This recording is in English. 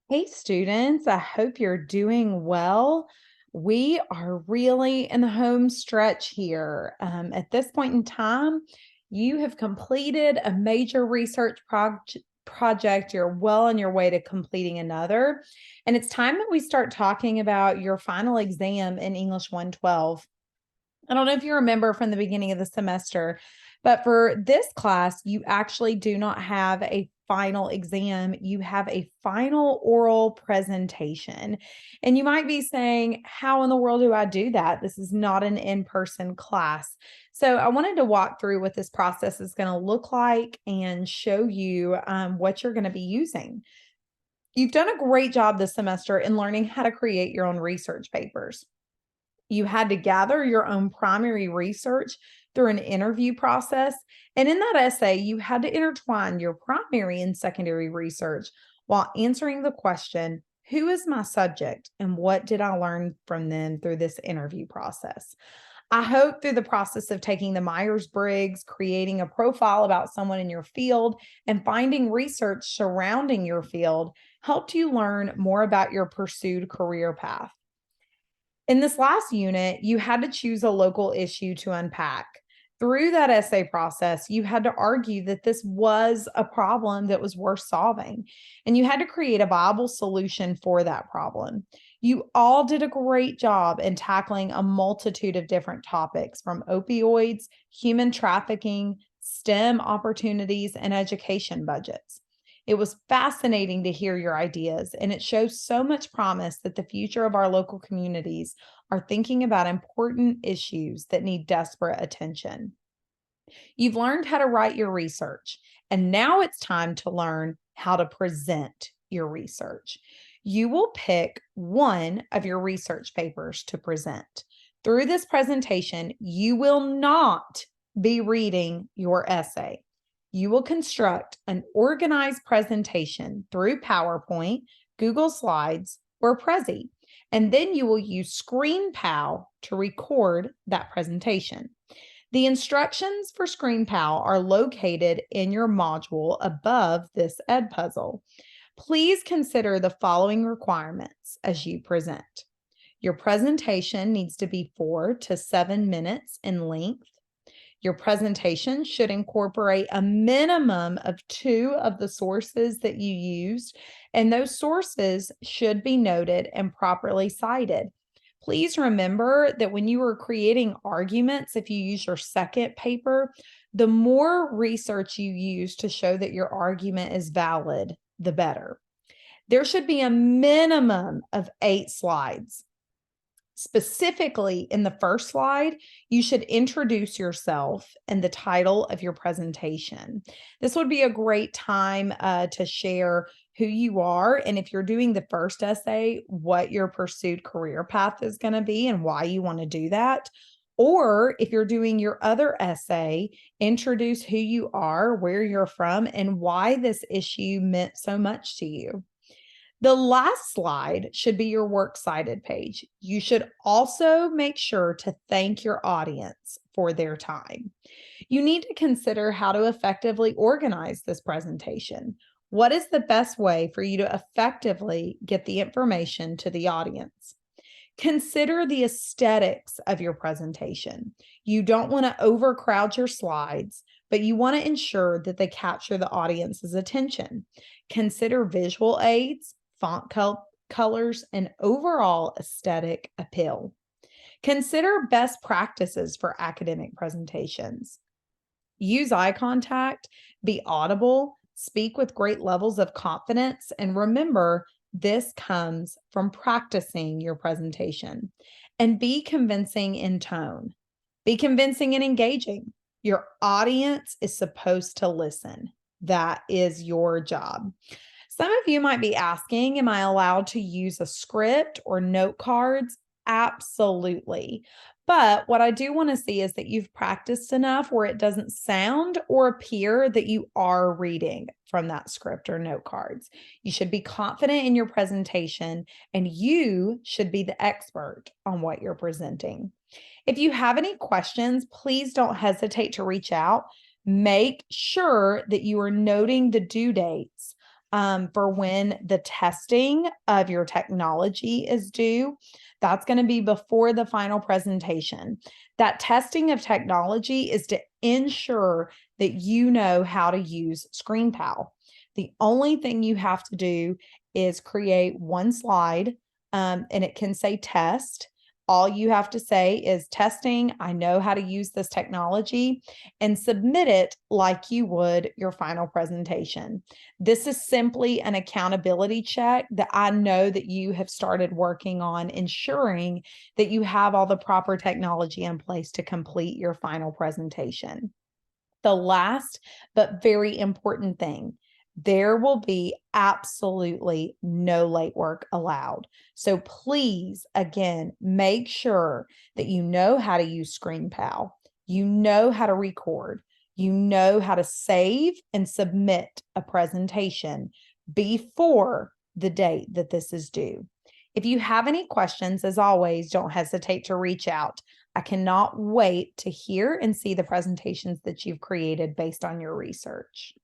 Hey students, I hope you're doing well. We are really in the home stretch here. At this point in time, you have completed a major research project. You're well on your way to completing another. And it's time that we start talking about your final exam in English 112. I don't know if you remember from the beginning of the semester, but for this class, you actually do not have a final exam. You have a final oral presentation. And you might be saying, how in the world do I do that? This is not an in-person class. So I wanted to walk through what this process is going to look like and show you what you're going to be using. You've done a great job this semester in learning how to create your own research papers. You had to gather your own primary research through an interview process. And in that essay, you had to intertwine your primary and secondary research while answering the question, who is my subject and what did I learn from them through this interview process? I hope through the process of taking the Myers-Briggs, creating a profile about someone in your field, and finding research surrounding your field helped you learn more about your pursued career path. In this last unit, you had to choose a local issue to unpack. Through that essay process, you had to argue that this was a problem that was worth solving, and you had to create a viable solution for that problem. You all did a great job in tackling a multitude of different topics from opioids, human trafficking, STEM opportunities, and education budgets. It was fascinating to hear your ideas, and it shows so much promise that the future of our local communities are thinking about important issues that need desperate attention. You've learned how to write your research, and now it's time to learn how to present your research. You will pick one of your research papers to present. Through this presentation, you will not be reading your essay. You will construct an organized presentation through PowerPoint, Google Slides, or Prezi, and then you will use ScreenPal to record that presentation. The instructions for ScreenPal are located in your module above this Edpuzzle. Please consider the following requirements as you present. Your presentation needs to be 4 to 7 minutes in length. Your presentation should incorporate a minimum of 2 of the sources that you used, and those sources should be noted and properly cited. Please remember that when you are creating arguments, if you use your second paper, the more research you use to show that your argument is valid, the better. There should be a minimum of 8 slides. Specifically, in the first slide, you should introduce yourself and the title of your presentation. This would be a great time to share who you are, and if you're doing the first essay, what your pursued career path is going to be and why you want to do that. Or if you're doing your other essay, introduce who you are, where you're from, and why this issue meant so much to you. The last slide should be your works cited page. You should also make sure to thank your audience for their time. You need to consider how to effectively organize this presentation. What is the best way for you to effectively get the information to the audience? Consider the aesthetics of your presentation. You don't want to overcrowd your slides, but you want to ensure that they capture the audience's attention. Consider visual aids, font colors, and overall aesthetic appeal. Consider best practices for academic presentations. Use eye contact, be audible, speak with great levels of confidence, and remember, this comes from practicing your presentation. And be convincing in tone. Be convincing and engaging. Your audience is supposed to listen. That is your job. Some of you might be asking, am I allowed to use a script or note cards? Absolutely. But what I do want to see is that you've practiced enough where it doesn't sound or appear that you are reading from that script or note cards. You should be confident in your presentation, and you should be the expert on what you're presenting. If you have any questions, please don't hesitate to reach out. Make sure that you are noting the due dates for when the testing of your technology is due. That's going to be before the final presentation. That testing of technology is to ensure that you know how to use ScreenPal. The only thing you have to do is create one slide, and it can say test. All you have to say is testing. I know how to use this technology, and submit it like you would your final presentation. This is simply an accountability check that I know that you have started working on ensuring that you have all the proper technology in place to complete your final presentation. The last but very important thing, there will be absolutely no late work allowed. So please, again, make sure that you know how to use ScreenPal, you know how to record, you know how to save and submit a presentation before the date that this is due. If you have any questions, as always, don't hesitate to reach out. I cannot wait to hear and see the presentations that you've created based on your research.